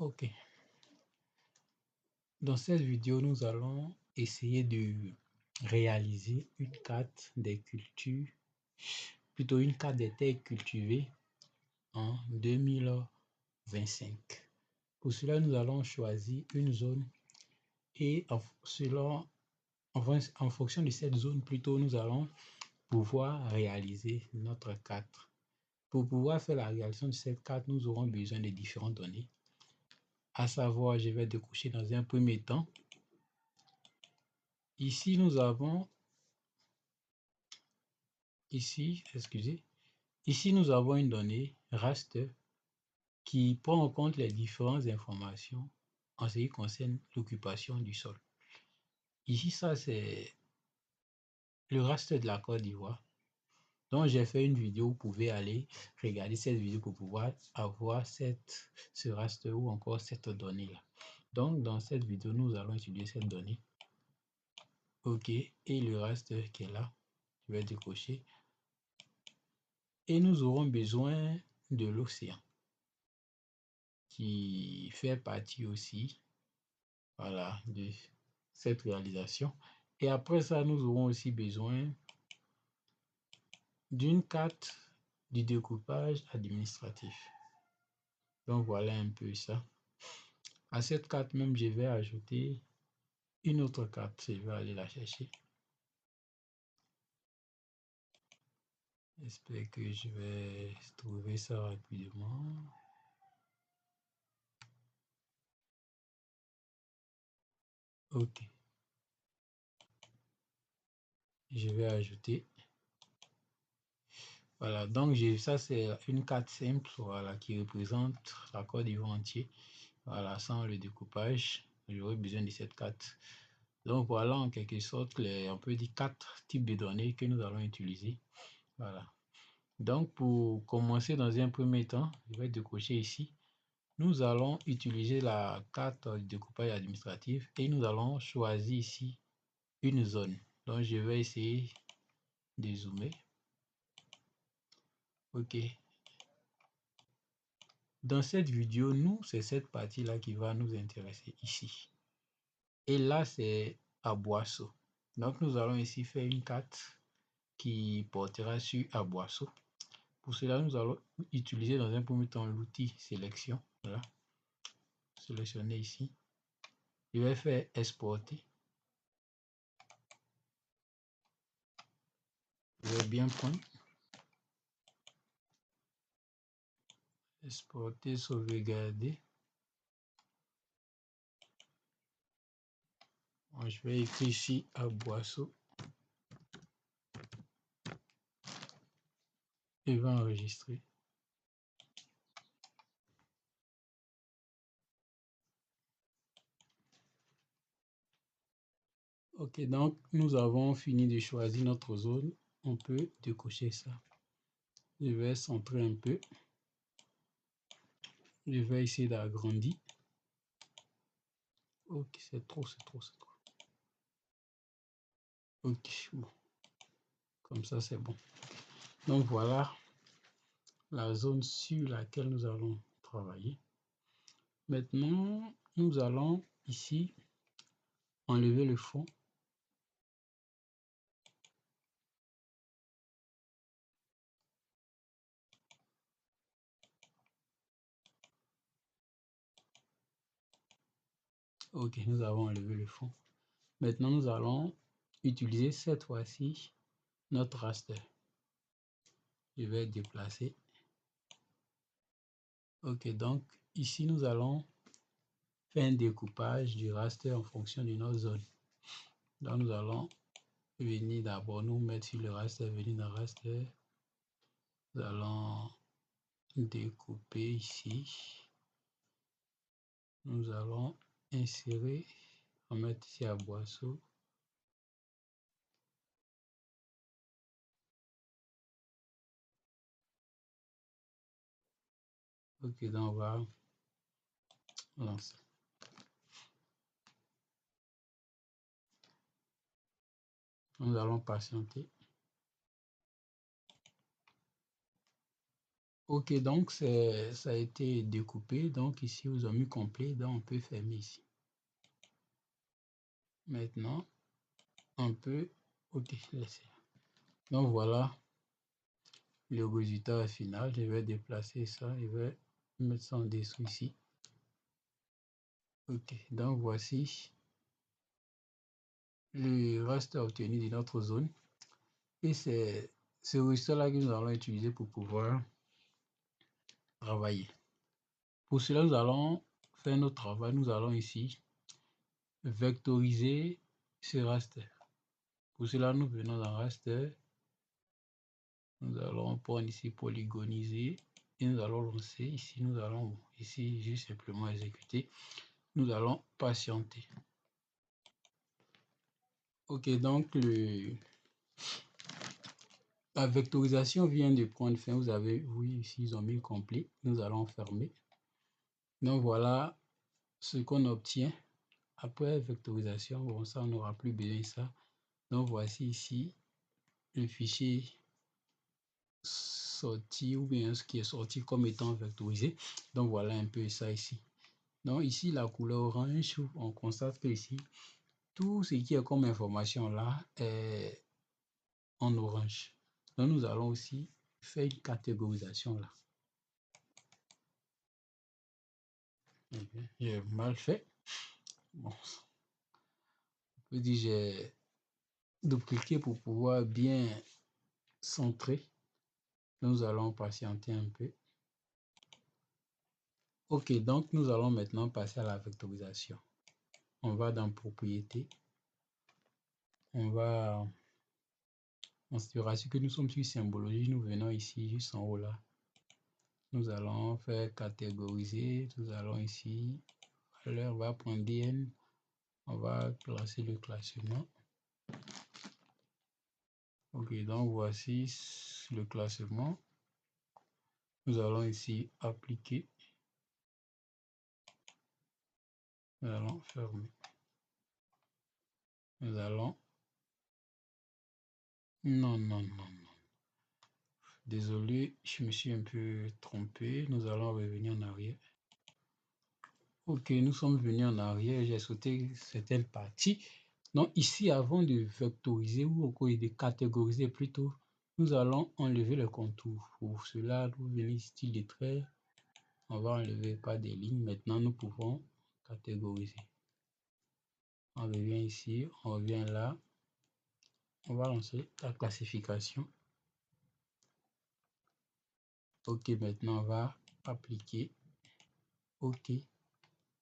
Ok. Dans cette vidéo, nous allons essayer de réaliser une carte des cultures, plutôt une carte des terres cultivées en 2025. Pour cela, nous allons choisir une zone et en fonction de cette zone, plutôt, nous allons pouvoir réaliser notre carte. Pour pouvoir faire la réalisation de cette carte, nous aurons besoin de différentes données. À savoir, je vais décocher dans un premier temps. Ici, nous avons Ici, nous avons une donnée raster qui prend en compte les différentes informations en ce qui concerne l'occupation du sol. Ici, ça, c'est le raster de la Côte d'Ivoire. Donc, j'ai fait une vidéo. Vous pouvez aller regarder cette vidéo pour pouvoir avoir ce raster ou encore cette donnée-là. Donc, dans cette vidéo, nous allons utiliser cette donnée. OK. Et le raster qui est là, je vais décocher. Et nous aurons besoin de l'océan, qui fait partie aussi, voilà, de cette réalisation. Et après ça, nous aurons aussi besoin d'une carte du découpage administratif. Donc voilà un peu ça. À cette carte même, je vais ajouter une autre carte. Je vais aller la chercher. J'espère que je vais trouver ça rapidement. Ok. Je vais ajouter. Voilà, donc ça c'est une carte simple, voilà, qui représente la Côte d'Ivoire entière. Voilà, sans le découpage, j'aurais besoin de cette carte. Donc voilà en quelque sorte on peut dire 4 types de données que nous allons utiliser. Voilà. Donc pour commencer dans un premier temps, je vais décocher ici. Nous allons utiliser la carte de découpage administratif et nous allons choisir ici une zone. Donc je vais essayer de zoomer. Ok. Dans cette vidéo, c'est cette partie-là qui va nous intéresser ici. Et là, c'est Aboisseau. Donc, nous allons ici faire une carte qui portera sur Aboisseau. Pour cela, nous allons utiliser dans un premier temps l'outil sélection. Voilà. Sélectionner ici. Je vais faire exporter. Je vais bien prendre. Exporter, sauvegarder. Bon, je vais écrire ici Aboisseau. Et va enregistrer. Ok, donc nous avons fini de choisir notre zone. On peut décocher ça. Je vais centrer un peu. Je vais essayer d'agrandir. Ok, c'est trop. Ok, bon. Comme ça, c'est bon. Donc voilà la zone sur laquelle nous allons travailler. Maintenant, nous allons ici enlever le fond. Ok, nous avons enlevé le fond. Maintenant, nous allons utiliser cette fois-ci notre raster. Je vais déplacer. Ok, donc ici, nous allons faire un découpage du raster en fonction de notre zone. Donc, nous allons venir d'abord nous mettre sur le raster, venir dans le raster. Nous allons découper ici. Nous allons insérer, on va mettre ici Aboisseau. Ok, donc on va lancer. Nous allons patienter. Ok, donc ça a été découpé. Donc ici, vous avez mis complet. Donc on peut fermer ici. Maintenant, on peut... Ok, laissez. Donc voilà le résultat final. Je vais déplacer ça. Je vais mettre ça en dessous ici. Ok, donc voici le raster obtenu de notre zone. Et c'est ce résultat-là que nous allons utiliser pour pouvoir travailler. Pour cela, nous allons faire notre travail. Nous allons ici vectoriser ce raster. Pour cela, nous venons dans raster. Nous allons prendre ici polygoniser et nous allons lancer. Ici, nous allons ici juste simplement exécuter. Nous allons patienter. Ok, donc la vectorisation vient de prendre fin. Vous avez vu ici, ils ont mis complet. Nous allons fermer. Donc voilà ce qu'on obtient après vectorisation. Bon, ça, on n'aura plus besoin de ça. Donc voici ici le fichier sorti ou bien ce qui est sorti comme étant vectorisé. Donc voilà un peu ça ici. Donc ici la couleur orange, on constate que ici tout ce qui est comme information là est en orange. Donc nous allons aussi faire une catégorisation là. J'ai mal fait. Bon, on peut dire j'ai dupliqué pour pouvoir bien centrer. Nous allons patienter un peu. Ok, donc nous allons maintenant passer à la vectorisation. On va dans propriétés. On se rassure que nous sommes sur symbologie. Nous venons ici, juste en haut là. Nous allons faire catégoriser. Nous allons ici. Alors, on va prendre DN. On va placer le classement. Ok, donc voici le classement. Nous allons ici appliquer. Nous allons fermer. Nous allons... Non, non, non, non. Désolé, je me suis un peu trompé. Nous allons revenir en arrière. Ok, nous sommes venus en arrière. J'ai sauté certaines parties. Donc ici, avant de vectoriser ou de catégoriser plutôt, nous allons enlever le contour. Pour cela, nous venons style de trait. On va enlever pas des lignes. Maintenant, nous pouvons catégoriser. On revient ici, on revient là. On va lancer la classification. Ok, maintenant on va appliquer. Ok.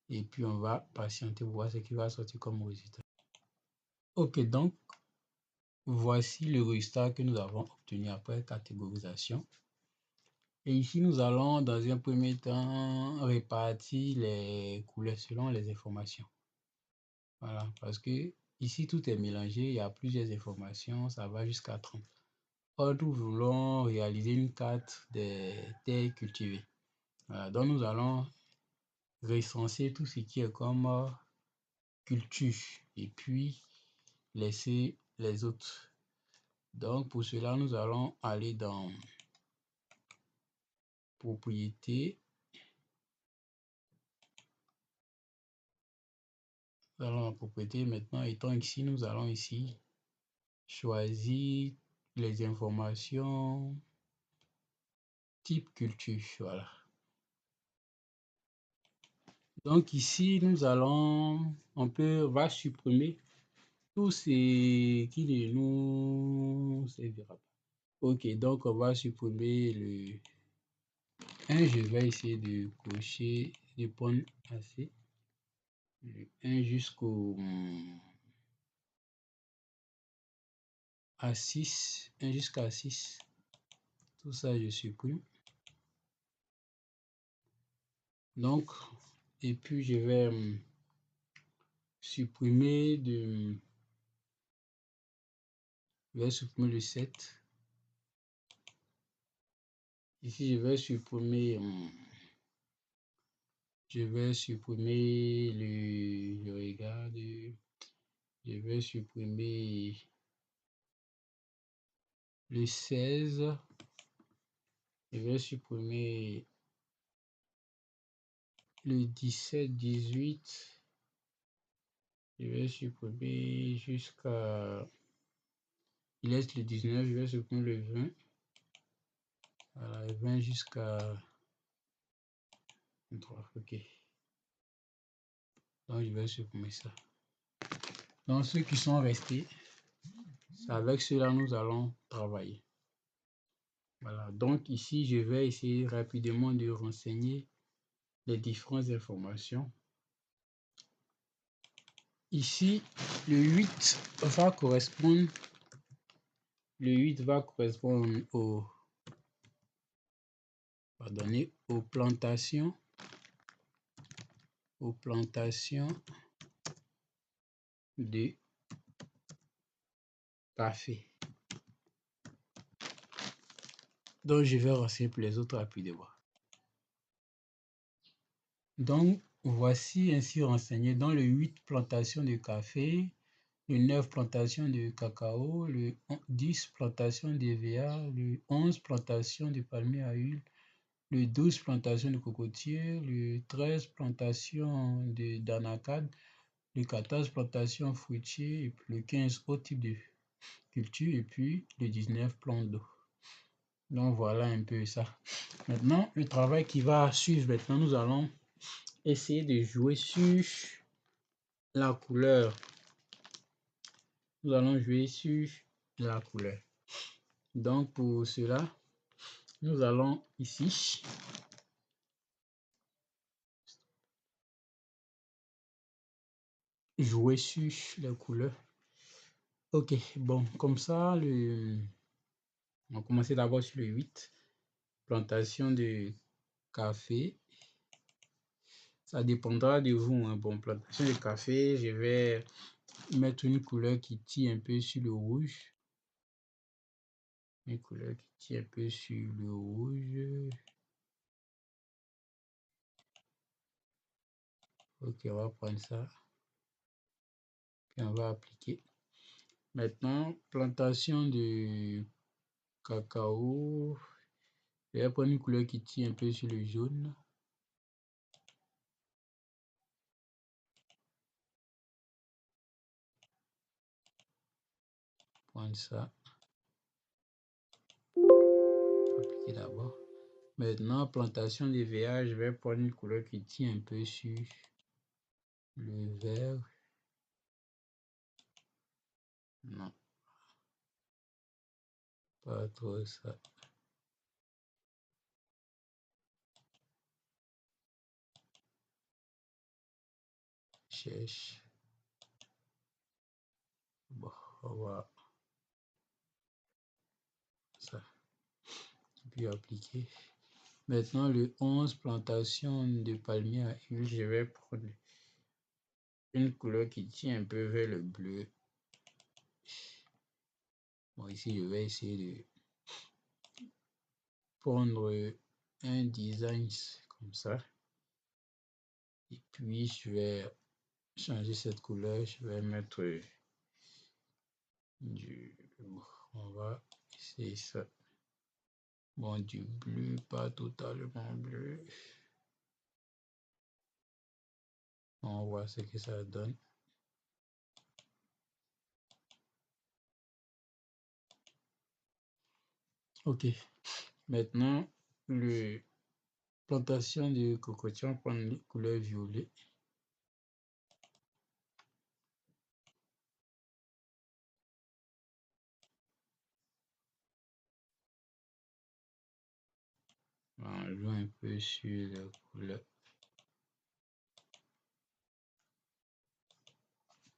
Et puis on va patienter pour voir ce qui va sortir comme résultat. Ok, donc voici le résultat que nous avons obtenu après catégorisation. Et ici, nous allons dans un premier temps répartir les couleurs selon les informations. Voilà, parce que ici, tout est mélangé, il y a plusieurs informations, ça va jusqu'à 30. Or, nous voulons réaliser une carte des terres cultivées. Voilà, donc nous allons recenser tout ce qui est comme culture et puis laisser les autres. Donc, pour cela, nous allons aller dans propriété. Nous allons dans propriété. Maintenant, étant ici, nous allons ici choisir les informations type culture. Voilà. Donc ici, on va supprimer tout ce qui ne nous servira pas. Ok, donc on va supprimer le 1. Je vais essayer de cocher, de prendre assez. Le 1 jusqu'au à 6. 1 jusqu'à 6. Tout ça, je supprime. Donc, et puis je vais supprimer le 7. Ici, je vais supprimer je regarde, je vais supprimer le 16 Je vais supprimer le 17, 18. Je vais supprimer jusqu'à... Il reste le 19, je vais supprimer le 20. Voilà, le 20 jusqu'à 23. Ok. Donc, je vais supprimer ça. Donc, ceux qui sont restés, c'est avec ceux-là nous allons travailler. Voilà. Donc, ici, je vais essayer rapidement de renseigner les différentes informations. Ici, le 8 va correspondre aux plantations de café. Donc, je vais renseigner pour les autres rapidement. Donc, voici ainsi renseigné dans le 8 plantations de café, le 9 plantations de cacao, le 10 plantations d'EVA, le 11 plantations de palmiers à huile, le 12 plantations de cocotiers, le 13 plantations d'anacades, le 14 plantations fruitiers, et puis le 15 autres types de cultures, et puis le 19 plants d'eau. Donc voilà un peu ça. Maintenant, le travail qui va suivre, maintenant nous allons essayer de jouer sur la couleur. Nous allons jouer sur la couleur. Donc pour cela, nous allons ici jouer sur les couleurs. Ok, bon, comme ça, on va commencer d'abord sur le 8. Plantation de café. Ça dépendra de vous. Hein. Bon, plantation de café, je vais mettre une couleur qui tire un peu sur le rouge. Une couleur qui tire un peu sur le rouge. Ok, on va prendre ça. Puis on va appliquer. Maintenant, plantation de cacao. Je vais prendre une couleur qui tire un peu sur le jaune. Prendre ça. Appliquer d'abord. Maintenant, plantation de VA, je vais prendre une couleur qui tire un peu sur le vert. Non. Pas trop ça. Cherche. Bon, on va ça. Puis appliquer. Maintenant, le 11 plantation de palmiers à huile, je vais prendre une couleur qui tient un peu vers le bleu. Bon, ici, je vais essayer de prendre un design comme ça. Et puis, je vais changer cette couleur. Je vais mettre on va essayer ça. Bon, du bleu, pas totalement bleu. On voit ce que ça donne. Ok. Maintenant, le plantation de cocotier, on prend les couleurs violet. On joue un peu sur la couleur.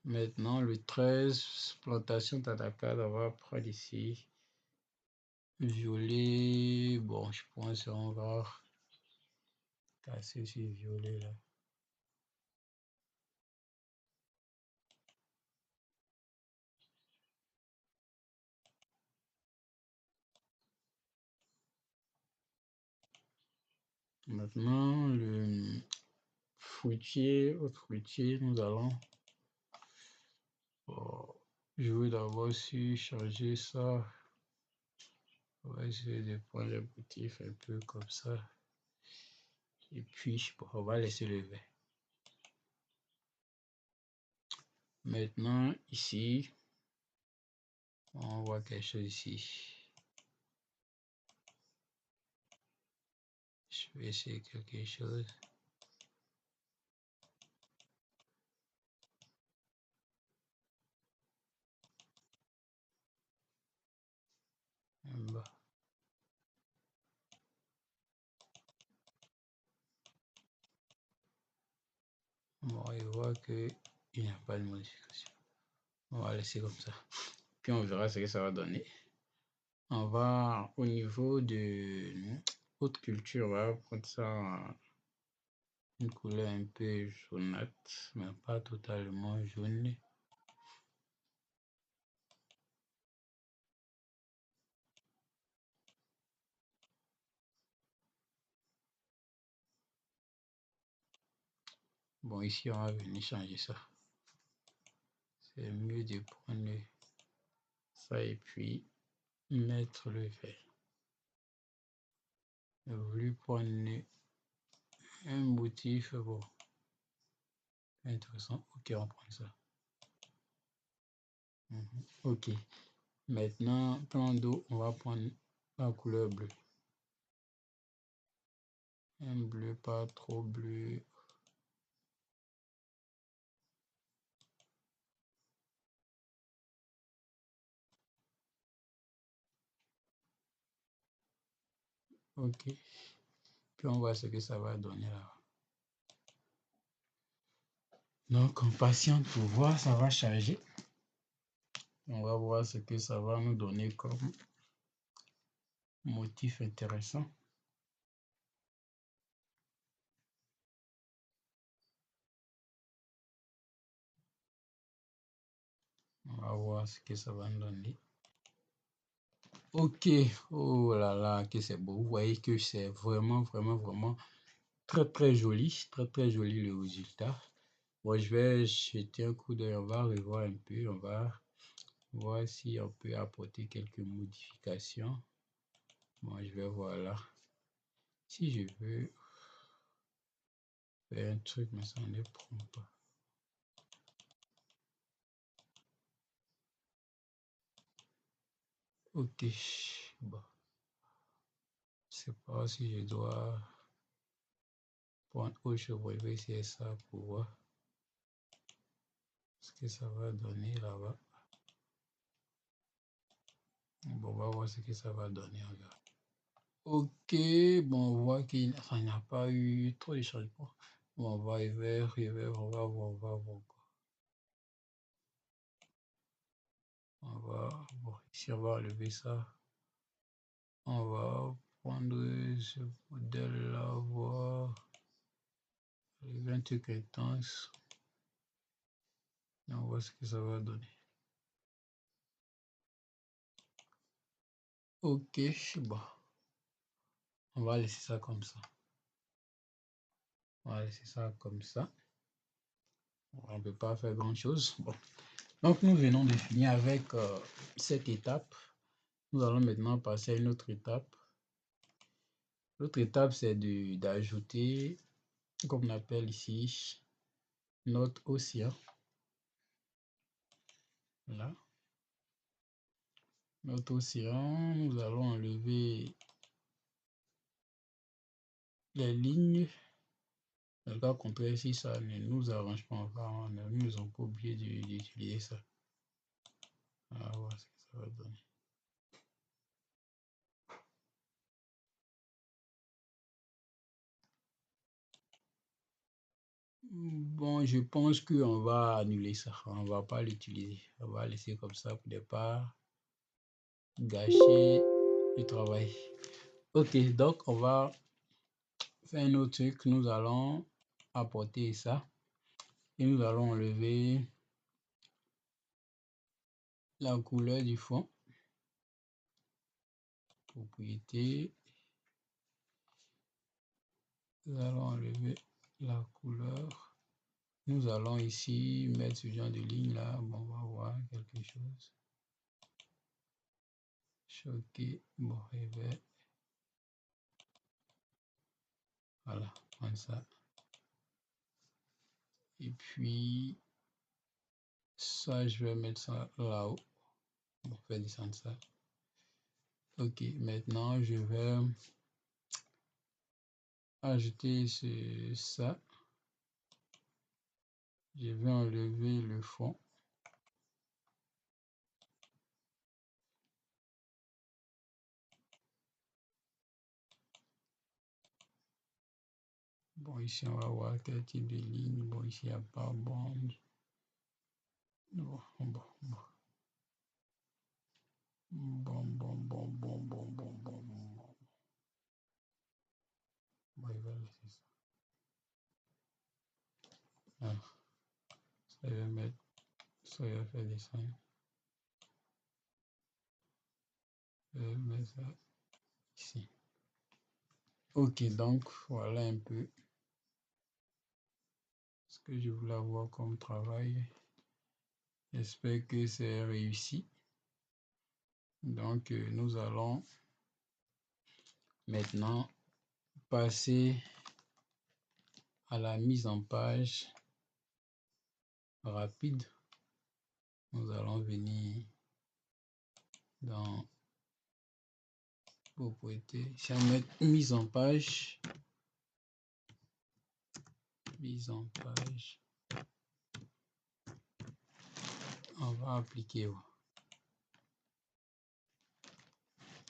Maintenant, le 13, plantation d'anacade, on va prendre ici. Violet, bon, je pense qu'on va casser ce violet là. Maintenant, le fruitier, autre fruitier, nous allons jouer d'abord sur changer ça. On va essayer de prendre le motif un peu comme ça. Et puis, bon, on va laisser le vert. Maintenant, ici, on voit quelque chose ici. Je vais essayer quelque chose. En bas. Bon, il voit qu'il n'y a pas de modification. On va laisser comme ça. Puis on verra ce que ça va donner. On va, au niveau de haute culture, on va prendre ça en une couleur un peu jaunâtre, mais pas totalement jaune. Bon, ici, on va venir changer ça. C'est mieux de prendre ça et puis mettre le vert. J'ai voulu prendre un motif, bon, intéressant. Ok, on prend ça. Ok. Maintenant, plan d'eau, on va prendre la couleur bleue. Un bleu pas trop bleu. Ok. Puis on voit ce que ça va donner là. Donc, on patiente pour voir, ça va charger. On va voir ce que ça va nous donner comme motif intéressant. On va voir ce que ça va nous donner. Ok, oh là là, que c'est beau. Vous voyez que c'est vraiment très joli, très joli le résultat. Bon, je vais jeter un coup d'œil, on va revoir un peu, on va voir si on peut apporter quelques modifications. Bon, je vais voir là. Si je veux faire un truc, mais ça ne prend pas. Ok, bon. Je sais pas si je dois prendre autre chose. Je vais essayer ça pour voir ce que ça va donner là-bas. Bon, on va voir ce que ça va donner. Regarde. Ok, bon, on voit qu'il n'y a pas eu trop de changements. Bon, on va vers, on va voir. On va, bon, ici, on va enlever ça. On va prendre ce modèle-là, voir. Enlever un truc intense. Et on voit ce que ça va donner. Ok, bon. On va laisser ça comme ça. On va laisser ça comme ça. On ne peut pas faire grand-chose. Bon. Donc, nous venons de finir avec cette étape. Nous allons maintenant passer à une autre étape. L'autre étape, c'est d'ajouter, comme on appelle ici, notre océan. Là. Notre océan, nous allons enlever les lignes. Dans le cas contraire, si ça ne nous arrange pas, nous ne sommes pas obligés d'utiliser ça. On va voir ce que ça va donner. Bon, je pense qu'on va annuler ça. On ne va pas l'utiliser. On va laisser comme ça pour ne pas gâcher le travail. Ok, donc on va faire un autre truc. Nous allons apporter ça. Et nous allons enlever la couleur du fond. Propriété. Nous allons enlever la couleur. Nous allons ici mettre ce genre de ligne là. Bon, on va voir quelque chose. choquer. Bon, je vais, voilà, comme ça. Et puis, ça, je vais mettre ça là-haut. Bon, je vais descendre ça. Ok, maintenant, je vais ajouter ça. Je vais enlever le fond. Bon, ici, on va voir quel type de ligne. Bon, ici, il n'y a pas bon. Bon. Bon, il va laisser ça. Alors, ça, je vais mettre, ça, je vais faire descendre. Je vais mettre ça ici. Ok, donc, voilà un peu ce que je voulais avoir comme travail. J'espère que c'est réussi. Donc, nous allons maintenant passer à la mise en page rapide. Nous allons venir dans propriété. Si on met mise en page, on va appliquer.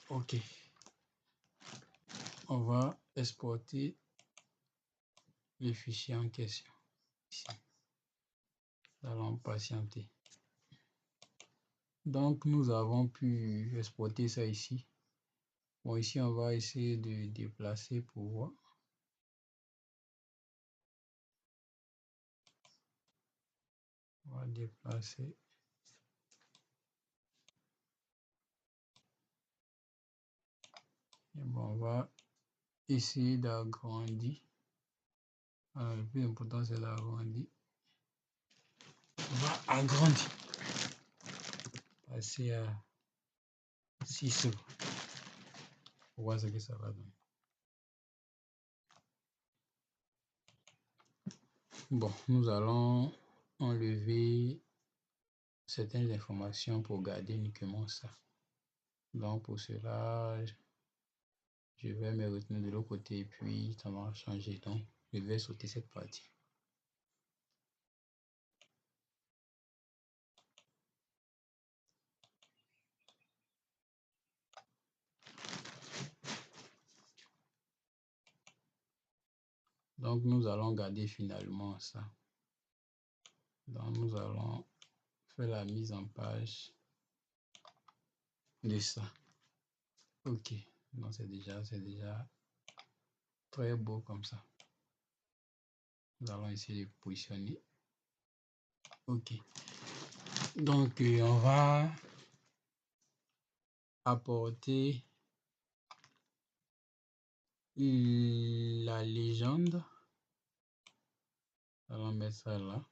Ok. On va exporter le fichier en question. Ici. Nous allons patienter. Donc, nous avons pu exporter ça ici. Bon, ici, on va essayer de déplacer pour voir. On va déplacer. Et bon, on va essayer d'agrandir. Le plus important, c'est d'agrandir. On va agrandir. Passer à 6. Pour voir ce que ça va donner. Bon, nous allons enlever certaines informations pour garder uniquement ça. Donc, pour cela, je vais me retenir de l'autre côté et puis ça va changer. Donc, je vais sauter cette partie. Donc, nous allons garder finalement ça. Donc, nous allons faire la mise en page de ça. Ok, donc c'est déjà très beau comme ça. Nous allons essayer de positionner. Ok, donc on va apporter la légende. Allons mettre ça là.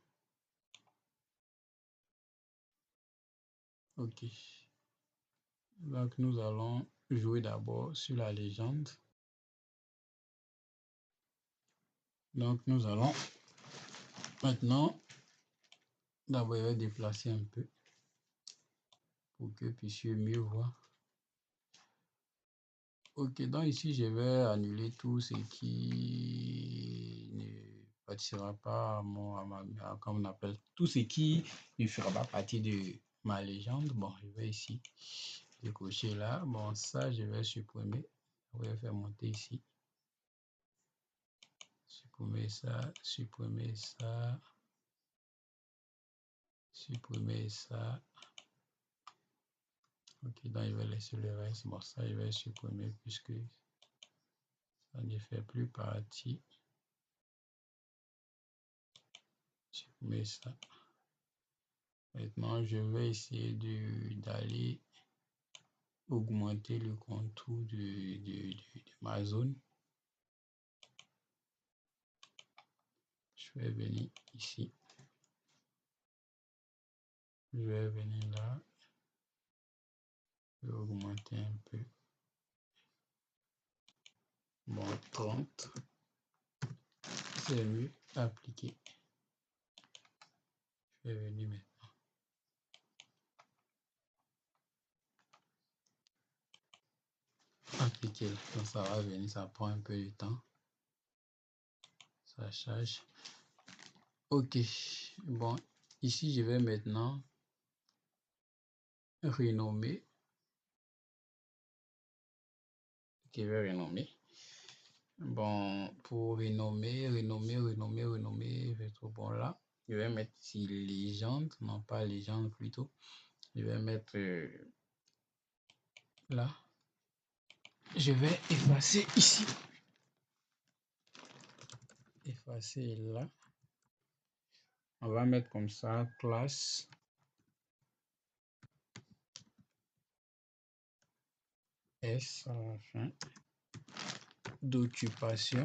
Ok, donc nous allons jouer d'abord sur la légende. Donc nous allons maintenant d'abord déplacer un peu pour que vous puissiez mieux voir. Ok, donc ici je vais annuler tout ce qui ne participera pas comme on appelle, tout ce qui ne fera pas partie de ma légende. Bon, je vais ici décocher là. Bon, ça je vais supprimer. Je vais faire monter ici. Supprimer ça, supprimer ça, supprimer ça. Ok, donc je vais laisser le reste. Bon, ça je vais supprimer puisque ça ne fait plus partie. Supprimer ça. Maintenant, je vais essayer d'aller augmenter le contour de ma zone. Je vais venir ici. Je vais venir là. Je vais augmenter un peu. Bon, 30. C'est mieux. Appliquer. Je vais venir maintenant. Appliquer. Donc ça va venir, ça prend un peu de temps. Ça charge. Ok. Bon, ici je vais maintenant renommer. Ok, je vais renommer. Bon, pour renommer, je vais trouver bon là. Je vais mettre ici légende, non pas légende plutôt. Je vais mettre là. Je vais effacer ici. Effacer là. On va mettre comme ça, classe. S à la fin. D'occupation.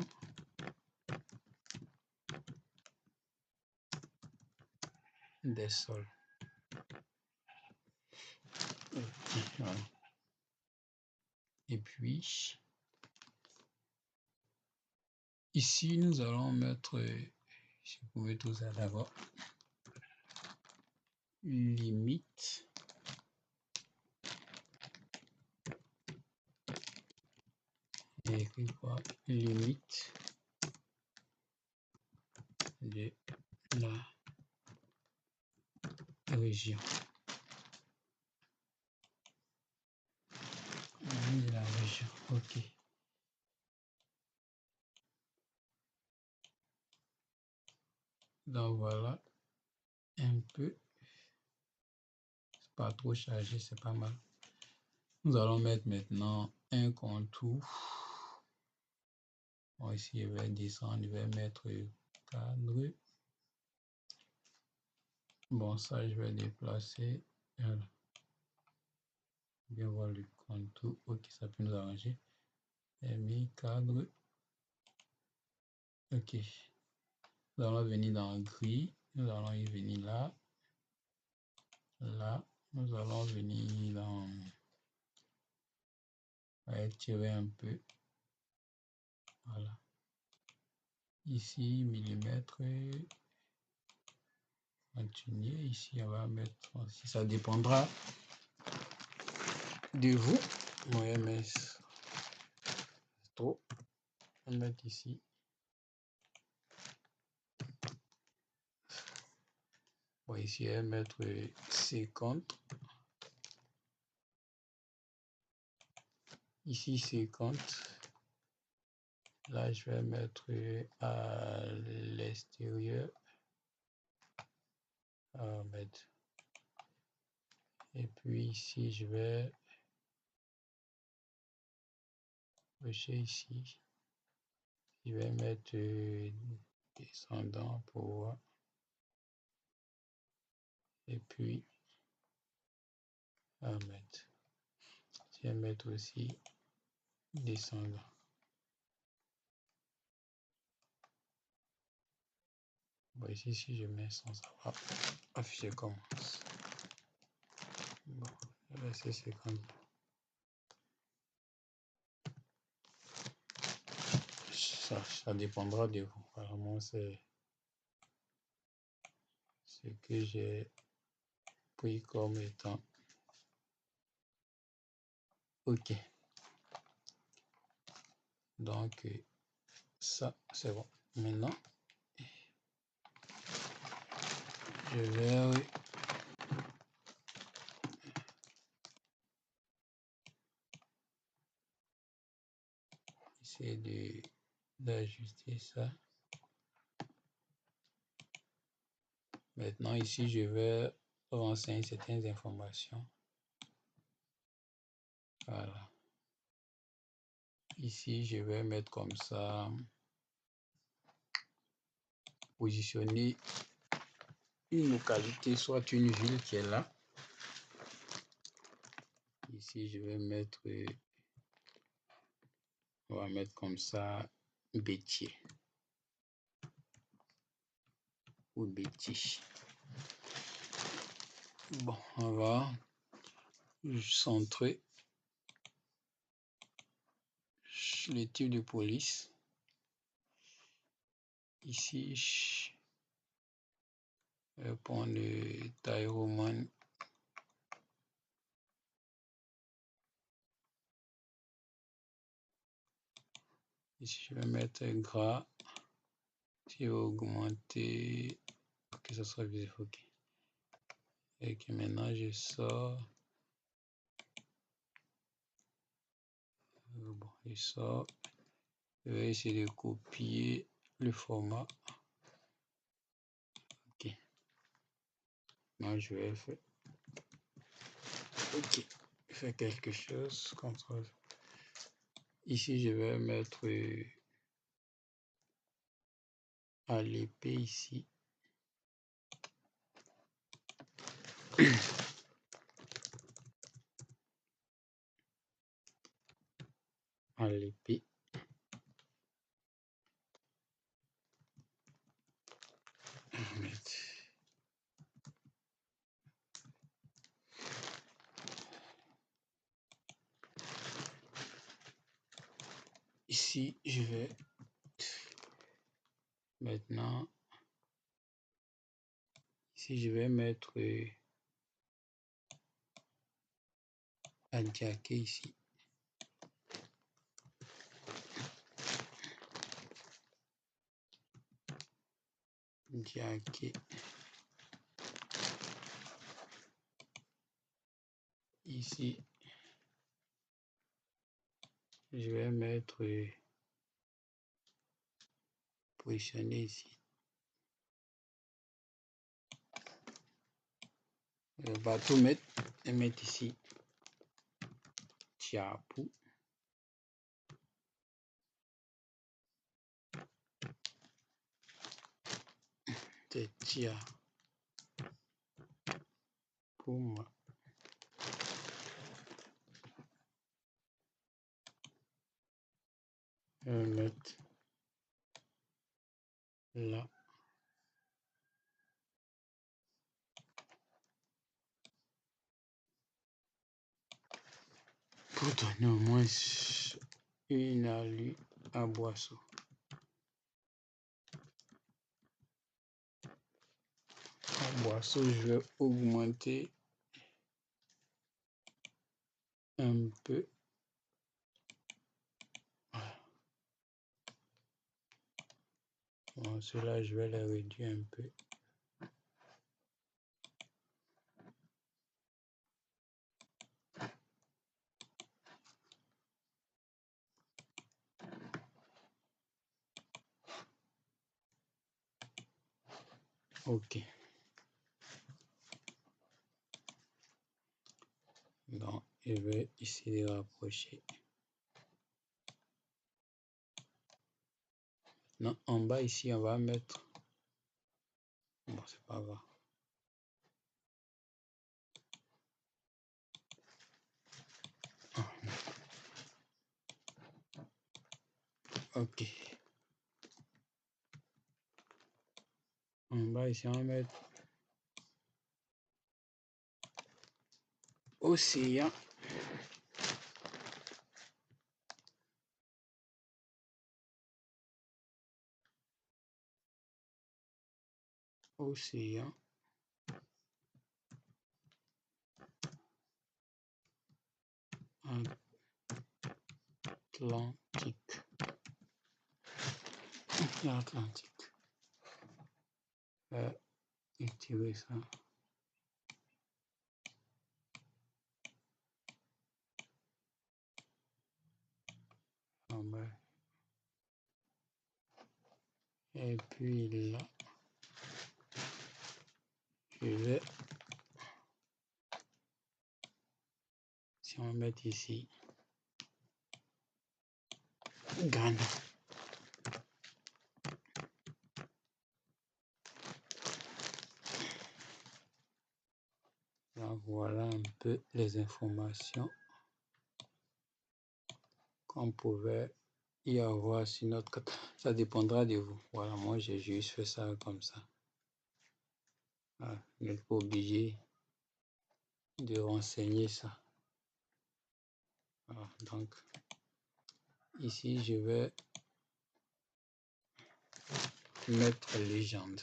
Des sols. Voilà. Et puis, ici, nous allons mettre, si vous pouvez tout ça d'abord, limite. Et écrit quoi? Limite de la région. Limite de la région, ok. Donc voilà, un peu. C'est pas trop chargé, c'est pas mal. Nous allons mettre maintenant un contour. Bon, ici, je vais descendre, je vais mettre cadre. Bon, ça, je vais déplacer. Voilà. Bien voir le contour. Ok, ça peut nous arranger. Et mis cadre. Ok. Nous allons venir dans gris. Nous allons y venir là. Là. Nous allons venir dans... On va tirer un peu. Voilà. Ici, millimètre. Continuer. Ici, on va mettre... Si ça dépendra de vous. Moi, mais trop. On va mettre ici. Bon, ici, je vais mettre 50. Ici, 50. Là, je vais mettre à l'extérieur. Et puis ici, je vais cocher ici. Je vais mettre descendant pour voir. Et puis, mettre. Je vais mettre aussi descendant. Bon, ici, si je mets 100, ça va afficher comme ça. Bon, je vais laisser 50. Ça dépendra de vous. Vraiment, c'est ce que j'ai pris comme étant. Ok. Donc, ça, c'est bon. Maintenant, je vais essayer d'ajuster ça. Maintenant, ici, je vais renseigner certaines informations. Voilà. Ici, je vais mettre comme ça, positionner une localité, soit une ville qui est là. Ici, je vais mettre, on va mettre comme ça, Bétier ou Bétis. Bon, on va centrer les types de police. Ici, je vais prendre le Tyroman. Ici, je vais mettre gras. Je vais augmenter pour que ça soit visible. OK. Et que maintenant, je sors. Bon, je sors. Je vais essayer de copier le format. OK. Moi, je vais faire. OK. Faire quelque chose. Contrôle. Ici, je vais mettre à l'épée ici. À l'épée. Ici, je vais maintenant, ici, je vais mettre un jacket ici. Jacket. Ici, je vais mettre positionner ici. Je vais tout mettre et mettre ici. Tiapou. Tia pour moi. Je vais mettre là. Pour donner au moins une allure à boisseau. À boisseau, je vais augmenter un peu. Bon, cela, je vais les réduire un peu. OK. Donc, je vais essayer de rapprocher. Non, en bas ici, on va mettre. Bon, c'est pas grave. OK. En bas ici, on va mettre océan. Océan. Atlantique. L'Atlantique. Étirer ça. En bas. Et puis là, je vais, si on va mettre ici, Ghana. Donc voilà un peu les informations qu'on pouvait y avoir sur notre carte. Ça dépendra de vous. Voilà, moi j'ai juste fait ça comme ça. Voilà, vous n'êtes pas obligé de renseigner ça. Voilà, donc ici je vais mettre légende.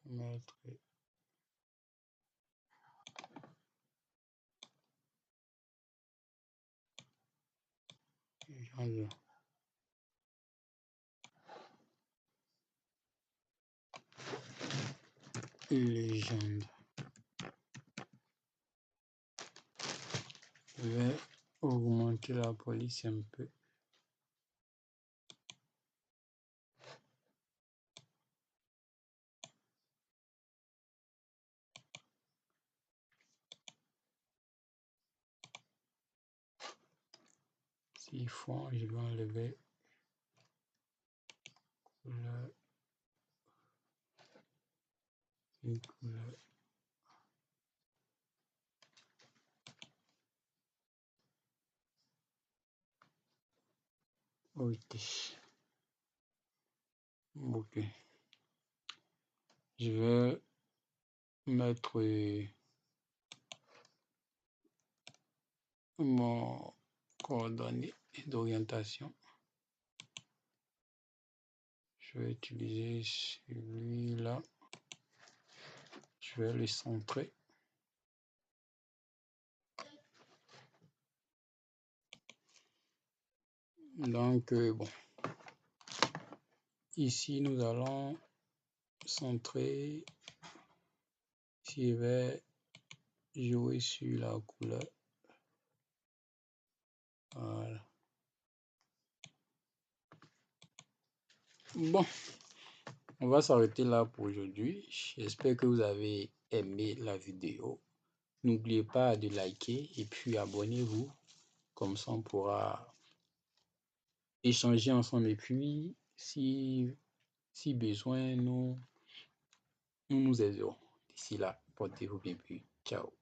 Mettre légende. Légende. Je vais augmenter la police un peu. S'il faut, je vais enlever une couleur. Ok. Ok. Je vais mettre mon coordonnée d'orientation. Je vais utiliser celui-là. Je vais le centrer. Donc, bon. Ici, nous allons centrer. Je vais jouer sur la couleur. Voilà. Bon, on va s'arrêter là pour aujourd'hui. J'espère que vous avez aimé la vidéo. N'oubliez pas de liker et puis abonnez-vous. Comme ça, on pourra échanger ensemble. Et puis, si besoin, nous nous aiderons. D'ici là, portez-vous bien. Puis, ciao.